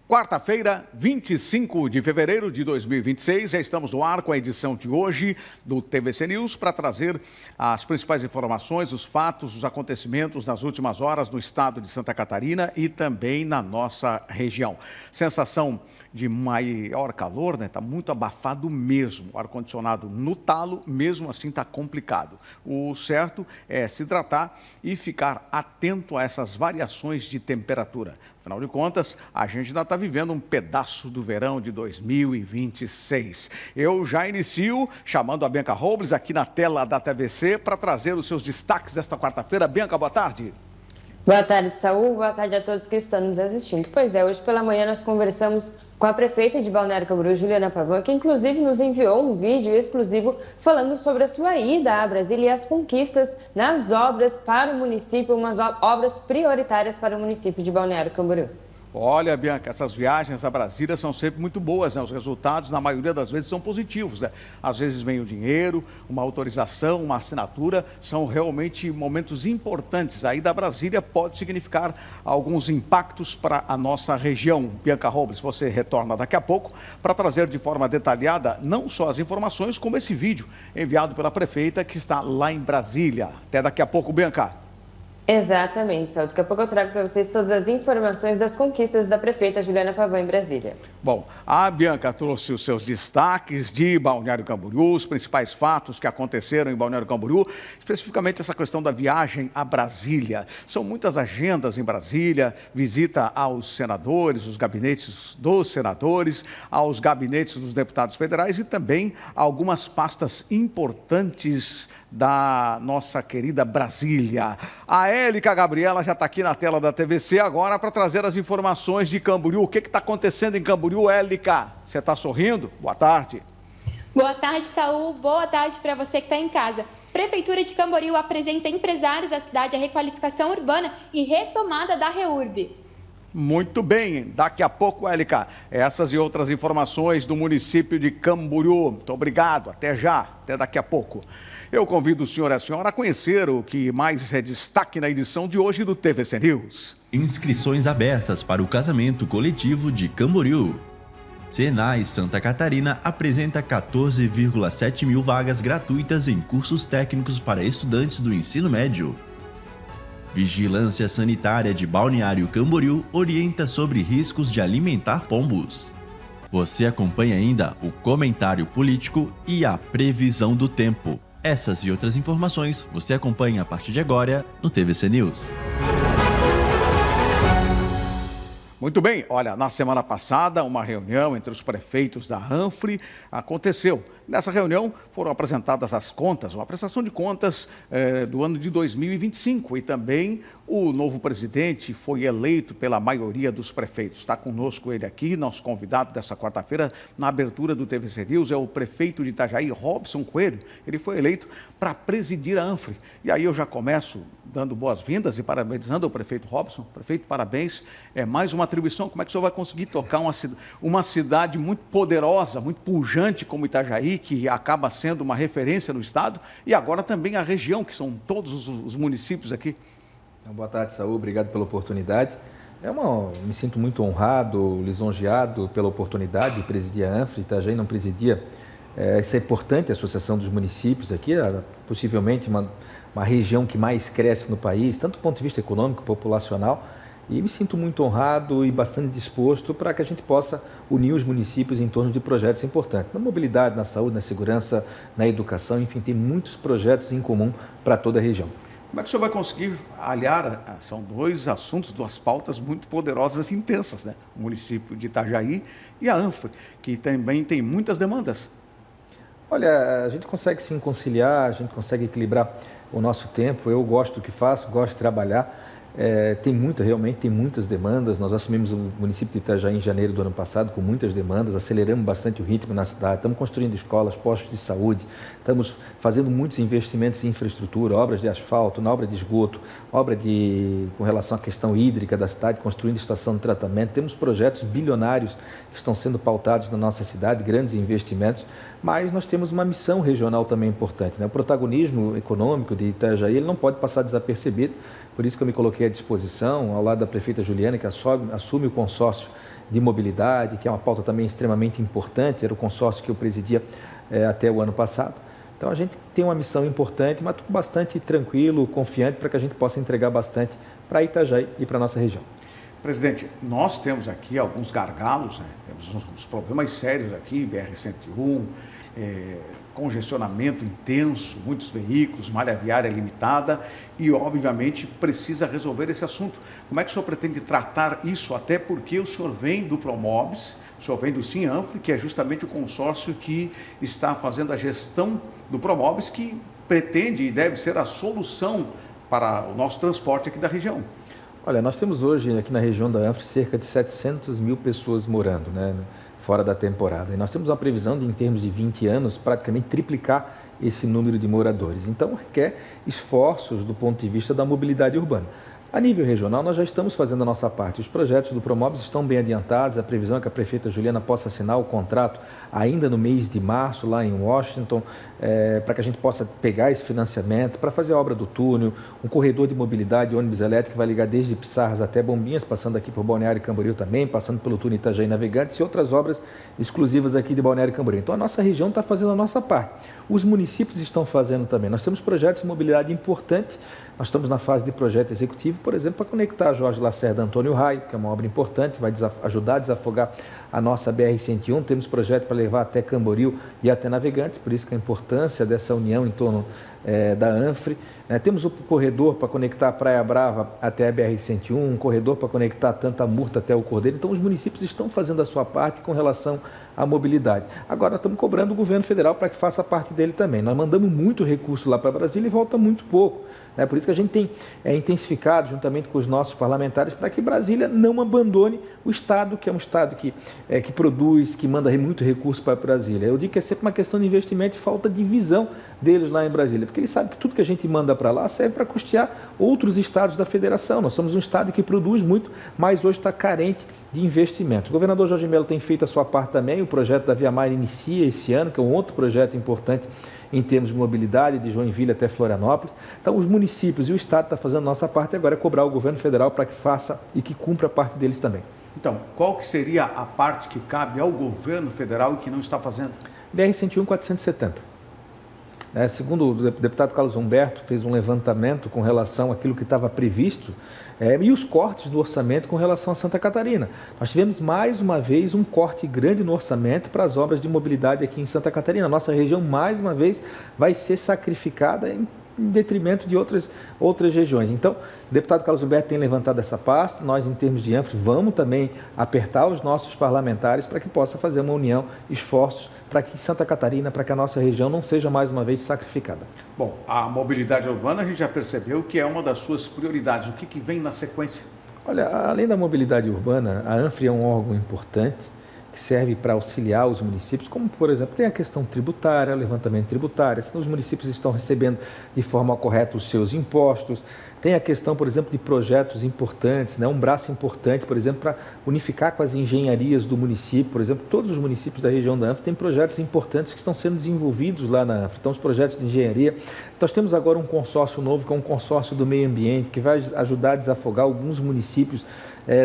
Quarta-feira, 25 de fevereiro de 2026, já estamos no ar com a edição de hoje do TVC News para trazer as principais informações, os fatos, os acontecimentos nas últimas horas no estado de Santa Catarina e também na nossa região. Sensação de maior calor, né? Está muito abafado mesmo, o ar-condicionado no talo, mesmo assim está complicado. O certo é se hidratar e ficar atento a essas variações de temperatura. Afinal de contas, a gente ainda está vivendo um pedaço do verão de 2026. Eu já inicio chamando a Bianca Robles aqui na tela da TVC para trazer os seus destaques desta quarta-feira. Bianca, boa tarde. Boa tarde, Saúl. Boa tarde a todos que estão nos assistindo. Pois é, hoje pela manhã nós conversamos com a prefeita de Balneário Camboriú, Juliana Pavão, que inclusive nos enviou um vídeo exclusivo falando sobre a sua ida a Brasília e as conquistas nas obras para o município, umas obras prioritárias para o município de Balneário Camboriú. Olha, Bianca, essas viagens a Brasília são sempre muito boas, né? Os resultados, na maioria das vezes, são positivos, né? Às vezes vem o dinheiro, uma autorização, uma assinatura, são realmente momentos importantes. A ida a Brasília pode significar alguns impactos para a nossa região. Bianca Robles, você retorna daqui a pouco para trazer de forma detalhada não só as informações, como esse vídeo enviado pela prefeita que está lá em Brasília. Até daqui a pouco, Bianca. Exatamente, Saúl. Daqui a pouco eu trago para vocês todas as informações das conquistas da prefeita Juliana Pavão em Brasília. Bom, a Bianca trouxe os seus destaques de Balneário Camboriú, os principais fatos que aconteceram em Balneário Camboriú, especificamente essa questão da viagem a Brasília. São muitas agendas em Brasília, visita aos senadores, os gabinetes dos senadores, aos gabinetes dos deputados federais e também algumas pastas importantes da nossa querida Brasília. A Élica Gabriela já está aqui na tela da TVC agora para trazer as informações de Camboriú. O que está acontecendo em Camboriú, Élica? Você está sorrindo? Boa tarde. Boa tarde, Saúl. Boa tarde para você que está em casa. Prefeitura de Camboriú apresenta empresários da cidade a requalificação urbana e retomada da REURB. Muito bem, daqui a pouco, Élica, essas e outras informações do município de Camboriú. Muito obrigado, até já, até daqui a pouco. Eu convido o senhor e a senhora a conhecer o que mais é destaque na edição de hoje do TVC News. Inscrições abertas para o casamento coletivo de Camboriú. Senai Santa Catarina apresenta 14,7 mil vagas gratuitas em cursos técnicos para estudantes do ensino médio. Vigilância Sanitária de Balneário Camboriú orienta sobre riscos de alimentar pombos. Você acompanha ainda o comentário político e a previsão do tempo. Essas e outras informações você acompanha a partir de agora no TVC News. Muito bem, olha, na semana passada, uma reunião entre os prefeitos da ANFRE aconteceu. Nessa reunião foram apresentadas as contas, uma prestação de contas do ano de 2025 e também o novo presidente foi eleito pela maioria dos prefeitos. Está conosco ele aqui, nosso convidado dessa quarta-feira, na abertura do TVC News, é o prefeito de Itajaí, Robson Coelho. Ele foi eleito para presidir a ANFRE. E aí eu já começo dando boas-vindas e parabenizando o prefeito Robson. Prefeito, parabéns. É mais uma atribuição. Como é que o senhor vai conseguir tocar uma cidade muito poderosa, muito pujante como Itajaí, que acaba sendo uma referência no estado, e agora também a região, que são todos os municípios aqui? Boa tarde, Saúl. Obrigado pela oportunidade. Me sinto muito honrado, lisonjeado pela oportunidade de presidir a ANFRE. Itajaí não presidia essa importante associação dos municípios aqui, possivelmente uma região que mais cresce no país, tanto do ponto de vista econômico, populacional, e me sinto muito honrado e bastante disposto para que a gente possa unir os municípios em torno de projetos importantes. Na mobilidade, na saúde, na segurança, na educação, enfim, tem muitos projetos em comum para toda a região. Como é que o senhor vai conseguir aliar? São dois assuntos, duas pautas muito poderosas e intensas, né? O município de Itajaí e a ANFRE, que também tem muitas demandas. Olha, a gente consegue sim conciliar, a gente consegue equilibrar o nosso tempo. Eu gosto do que faço, gosto de trabalhar. Realmente tem muitas demandas. Nós assumimos o município de Itajaí em janeiro do ano passado com muitas demandas, aceleramos bastante o ritmo na cidade, estamos construindo escolas, postos de saúde, estamos fazendo muitos investimentos em infraestrutura, obras de asfalto, na obra de esgoto, com relação à questão hídrica da cidade, construindo estação de tratamento. Temos projetos bilionários que estão sendo pautados na nossa cidade, grandes investimentos, mas nós temos uma missão regional também importante, né? O protagonismo econômico de Itajaí ele não pode passar desapercebido. Por isso que eu me coloquei à disposição, ao lado da prefeita Juliana, que assume o consórcio de mobilidade, que é uma pauta também extremamente importante, era o consórcio que eu presidia até o ano passado. Então a gente tem uma missão importante, mas estou bastante tranquilo, confiante para que a gente possa entregar bastante para Itajaí e para a nossa região. Presidente, nós temos aqui alguns gargalos, né? Temos uns problemas sérios aqui, BR-101, congestionamento intenso, muitos veículos, malha viária limitada e, obviamente, precisa resolver esse assunto. Como é que o senhor pretende tratar isso? Até porque o senhor vem do Promobis, o senhor vem do Sinanfre, que é justamente o consórcio que está fazendo a gestão do Promobis, que pretende e deve ser a solução para o nosso transporte aqui da região. Olha, nós temos hoje aqui na região da Anfre cerca de 700 mil pessoas morando, né, fora da temporada. E nós temos uma previsão de, em termos de 20 anos, praticamente triplicar esse número de moradores. Então, requer esforços do ponto de vista da mobilidade urbana. A nível regional, nós já estamos fazendo a nossa parte. Os projetos do Promobis estão bem adiantados. A previsão é que a prefeita Juliana possa assinar o contrato ainda no mês de março, lá em Washington, para que a gente possa pegar esse financiamento, para fazer a obra do túnel, um corredor de mobilidade ônibus elétrico que vai ligar desde Pissarras até Bombinhas, passando aqui por Balneário Camboriú também, passando pelo túnel Itajaí Navegantes e outras obras exclusivas aqui de Balneário Camboriú. Então, a nossa região está fazendo a nossa parte. Os municípios estão fazendo também. Nós temos projetos de mobilidade importantes. Nós estamos na fase de projeto executivo, por exemplo, para conectar Jorge Lacerda Antônio Raio, que é uma obra importante, vai ajudar a desafogar a nossa BR-101. Temos projeto para levar até Camboriú e até Navegantes, por isso que a importância dessa união em torno da Anfre. Temos o corredor para conectar a Praia Brava até a BR-101, um corredor para conectar Tanta Murta até o Cordeiro. Então, os municípios estão fazendo a sua parte com relação à mobilidade. Agora, nós estamos cobrando o governo federal para que faça a parte dele também. Nós mandamos muito recurso lá para Brasília e volta muito pouco. Por isso que a gente tem intensificado, juntamente com os nossos parlamentares, para que Brasília não abandone o Estado, que é um Estado que produz, que manda muito recurso para Brasília. Eu digo que é sempre uma questão de investimento e falta de visão deles lá em Brasília, porque eles sabem que tudo que a gente manda para lá serve para custear outros estados da federação. Nós somos um Estado que produz muito, mas hoje está carente de investimentos. O governador Jorge Mello tem feito a sua parte também, o projeto da Via Mare inicia esse ano, que é um outro projeto importante em termos de mobilidade, de Joinville até Florianópolis. Então, os municípios e o Estado estão fazendo a nossa parte, agora é cobrar o governo federal para que faça e que cumpra a parte deles também. Então, qual que seria a parte que cabe ao governo federal e que não está fazendo? BR-101 470. Segundo o deputado Carlos Humberto, fez um levantamento com relação àquilo que estava previsto e os cortes do orçamento com relação a Santa Catarina. Nós tivemos mais uma vez um corte grande no orçamento para as obras de mobilidade aqui em Santa Catarina. Nossa região, mais uma vez, vai ser sacrificada em detrimento de outras regiões. Então, o deputado Carlos Humberto tem levantado essa pasta. Nós, em termos de Anfre, vamos também apertar os nossos parlamentares para que possa fazer uma união, esforços para que Santa Catarina, para que a nossa região não seja mais uma vez sacrificada. Bom, a mobilidade urbana a gente já percebeu que é uma das suas prioridades. O que vem na sequência? Olha, além da mobilidade urbana, a Anfre é um órgão importante que serve para auxiliar os municípios, como, por exemplo, tem a questão tributária, levantamento tributário, se os municípios estão recebendo de forma correta os seus impostos. Tem a questão, por exemplo, de projetos importantes, um braço importante, por exemplo, para unificar com as engenharias do município. Por exemplo, todos os municípios da região da Anfre têm projetos importantes que estão sendo desenvolvidos lá na Anfre. Então, os projetos de engenharia. Nós temos agora um consórcio novo, que é um consórcio do meio ambiente, que vai ajudar a desafogar alguns municípios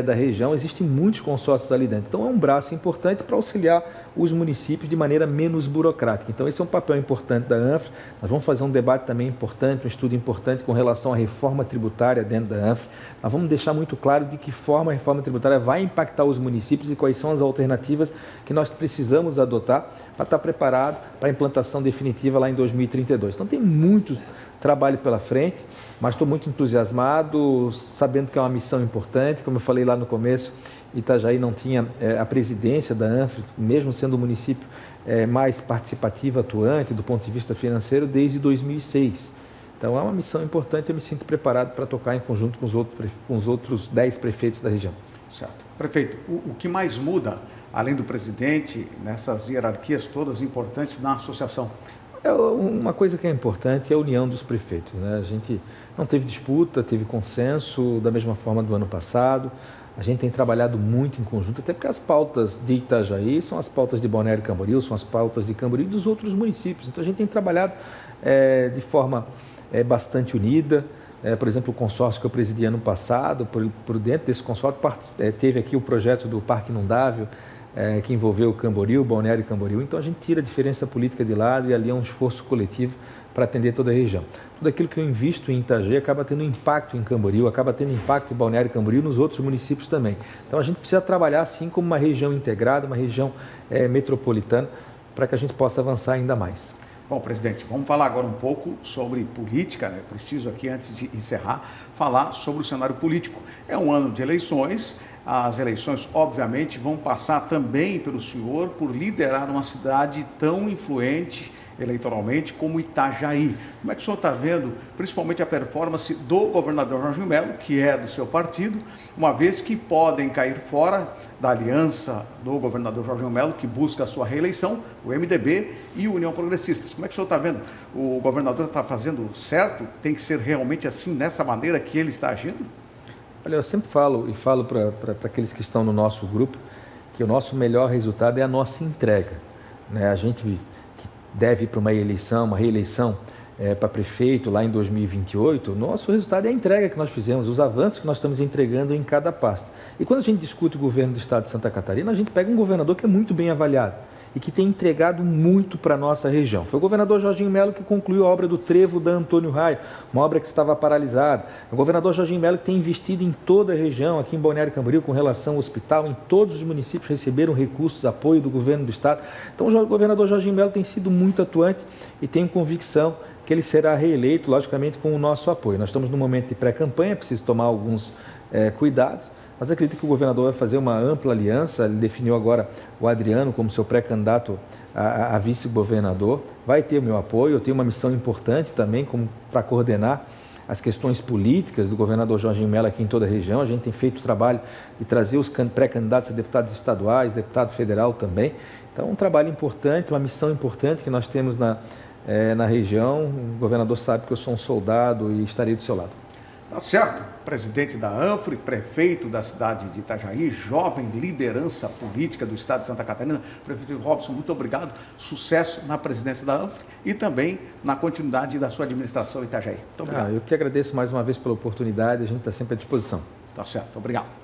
da região. Existem muitos consórcios ali dentro. Então, é um braço importante para auxiliar os municípios de maneira menos burocrática. Então, esse é um papel importante da Anfre. Nós vamos fazer um debate também importante, um estudo importante com relação à reforma tributária dentro da Anfre. Nós vamos deixar muito claro de que forma a reforma tributária vai impactar os municípios e quais são as alternativas que nós precisamos adotar para estar preparado para a implantação definitiva lá em 2032. Então, tem muito trabalho pela frente, mas estou muito entusiasmado, sabendo que é uma missão importante. Como eu falei lá no começo, Itajaí não tinha a presidência da Anfre, mesmo sendo o município mais participativo, atuante do ponto de vista financeiro, desde 2006. Então, é uma missão importante e eu me sinto preparado para tocar em conjunto com os outros 10 prefeitos da região. Certo. Prefeito, o que mais muda, além do presidente, nessas hierarquias todas importantes na associação? Uma coisa que é importante é a união dos prefeitos. A gente não teve disputa, teve consenso da mesma forma do ano passado. A gente tem trabalhado muito em conjunto, até porque as pautas de Itajaí são as pautas de Balneário Camboriú, são as pautas de Camboriú e dos outros municípios. Então, a gente tem trabalhado de forma bastante unida. Por exemplo, o consórcio que eu presidi ano passado, por dentro desse consórcio, teve aqui o projeto do Parque Inundável, que envolveu o Camboriú, o Balneário Camboriú. Então, a gente tira a diferença política de lado e ali é um esforço coletivo para atender toda a região. Tudo aquilo que eu invisto em Itajaí acaba tendo impacto em Camboriú, acaba tendo impacto em Balneário Camboriú e nos outros municípios também. Então, a gente precisa trabalhar assim como uma região integrada, uma região metropolitana, para que a gente possa avançar ainda mais. Bom, presidente, vamos falar agora um pouco sobre política, né? Preciso aqui, antes de encerrar, falar sobre o cenário político. É um ano de eleições, as eleições, obviamente, vão passar também pelo senhor por liderar uma cidade tão influente eleitoralmente como Itajaí. Como é que o senhor está vendo, principalmente a performance do governador Jorginho Melo, que é do seu partido, uma vez que podem cair fora da aliança do governador Jorginho Melo, que busca a sua reeleição, o MDB e o União Progressistas. Como é que o senhor está vendo? O governador está fazendo certo? Tem que ser realmente assim, dessa maneira que ele está agindo? Olha, eu sempre falo para aqueles que estão no nosso grupo que o nosso melhor resultado é a nossa entrega, né? A gente deve ir para uma reeleição para prefeito lá em 2028, nosso resultado é a entrega que nós fizemos, os avanços que nós estamos entregando em cada pasta. E quando a gente discute o governo do estado de Santa Catarina, a gente pega um governador que é muito bem avaliado e que tem entregado muito para a nossa região. Foi o governador Jorginho Melo que concluiu a obra do Trevo da Antônio Raio, uma obra que estava paralisada. O governador Jorginho Melo que tem investido em toda a região, aqui em Balneário Camboriú, com relação ao hospital, em todos os municípios receberam recursos, apoio do governo do estado. Então o governador Jorginho Melo tem sido muito atuante e tenho convicção que ele será reeleito, logicamente, com o nosso apoio. Nós estamos num momento de pré-campanha, preciso tomar alguns cuidados, mas acredito que o governador vai fazer uma ampla aliança. Ele definiu agora o Adriano como seu pré-candidato a vice-governador. Vai ter o meu apoio. Eu tenho uma missão importante também para coordenar as questões políticas do governador Jorginho Melo aqui em toda a região. A gente tem feito o trabalho de trazer os pré-candidatos a deputados estaduais, deputado federal também. Então, um trabalho importante, uma missão importante que nós temos na região. O governador sabe que eu sou um soldado e estarei do seu lado. Tá certo. Presidente da ANFRE, prefeito da cidade de Itajaí, jovem liderança política do estado de Santa Catarina. Prefeito Robson, muito obrigado. Sucesso na presidência da ANFRE e também na continuidade da sua administração em Itajaí. Muito obrigado. Eu que agradeço mais uma vez pela oportunidade. A gente está sempre à disposição. Tá certo. Obrigado.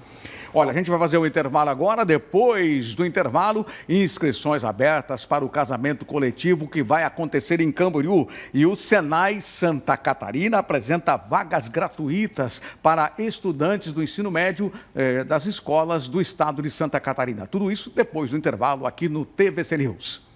Olha, a gente vai fazer o intervalo agora. Depois do intervalo, inscrições abertas para o casamento coletivo que vai acontecer em Camboriú. E o Senai Santa Catarina apresenta vagas gratuitas para estudantes do ensino médio das escolas do estado de Santa Catarina. Tudo isso depois do intervalo aqui no TVC News.